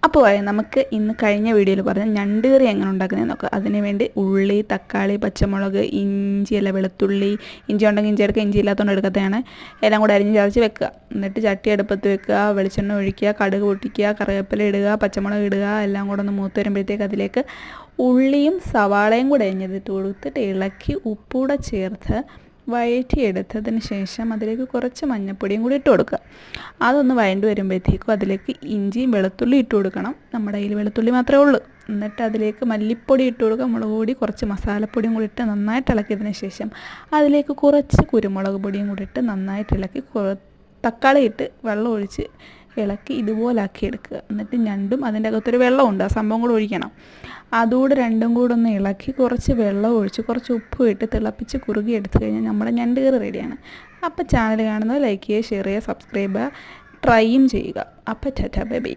അപ്പോൾ നമുക്ക് ഇന്ന് കഴിഞ്ഞ വീഡിയോയിൽ പറഞ്ഞ ഞണ്ട് കറി എങ്ങനെ ഉണ്ടാക്കുന്നതെന്ന് നോക്കാം. അതിന് വേണ്ടി ഉള്ളി, തക്കാളി, പച്ചമുളക്, ഇഞ്ചി അല്ല വെളുത്തുള്ളി, ഇഞ്ചി ഉണ്ടെങ്കിൽ ഇഞ്ചി എടുക്കുക, ഇഞ്ചി ഇല്ലാത്തതുകൊണ്ട് എടുക്കത്തെയാണ്. എല്ലാം കൂടെ അരിഞ്ഞ് ചതച്ച് വെക്കുക. എന്നിട്ട് ചട്ടി അടുപ്പത്ത് വെക്കുക, വെളിച്ചെണ്ണ ഒഴിക്കുക, കടുക് പൊട്ടിക്കുക, കറിവേപ്പില ഇടുക, പച്ചമുളക് ഇടുക. എല്ലാം കൂടെ ഒന്ന് മൂത്ത് വരുമ്പോഴത്തേക്ക് അതിലേക്ക് ഉള്ളിയും സവാളയും കൂടെ അരിഞ്ഞതിട്ട് കൊടുത്തിട്ട് ഇളക്കി ഉപ്പൂടെ ചേർത്ത് വഴറ്റിയെടുത്തതിന് ശേഷം അതിലേക്ക് കുറച്ച് മഞ്ഞൾപ്പൊടിയും കൂടി ഇട്ട് കൊടുക്കുക. അതൊന്ന് വഴണ്ടി വരുമ്പോഴത്തേക്കും അതിലേക്ക് ഇഞ്ചിയും വെളുത്തുള്ളി ഇട്ട് കൊടുക്കണം. നമ്മുടെ കയ്യിൽ വെളുത്തുള്ളി മാത്രമേ ഉള്ളൂ. എന്നിട്ട് അതിലേക്ക് മല്ലിപ്പൊടി ഇട്ട് കൊടുക്കുക, മുളക് പൊടി, കുറച്ച് മസാലപ്പൊടിയും കൂടി ഇട്ട് നന്നായിട്ട് ഇളക്കിയതിന് ശേഷം അതിലേക്ക് കുറച്ച് കുരുമുളക് പൊടിയും കൂടി ഇട്ട് നന്നായിട്ട് ഇളക്കി തക്കാളി ഇട്ട് വെള്ളം ഒഴിച്ച് ഇളക്കി ഇതുപോലാക്കി എടുക്കുക. എന്നിട്ട് ഞണ്ടും അതിൻ്റെ അകത്തൊരു വെള്ളമുണ്ട്, ആ സംഭവം കൂടെ ഒഴിക്കണം. അതുകൂടെ രണ്ടും കൂടെ ഒന്ന് ഇളക്കി കുറച്ച് വെള്ളം ഒഴിച്ച് കുറച്ച് ഉപ്പ് ഇട്ട് തിളപ്പിച്ച് കുറുകി എടുത്തു കഴിഞ്ഞാൽ നമ്മുടെ ഞണ്ട് കറി റെഡിയാണ്. അപ്പോൾ ചാനൽ കാണുന്നത് ലൈക്ക് ചെയ്യുക, ഷെയർ ചെയ്യുക, സബ്സ്ക്രൈബ് ചെയ്യുക, ട്രൈയും ചെയ്യുക. അപ്പോൾ ടാറ്റാ ബൈ ബൈ.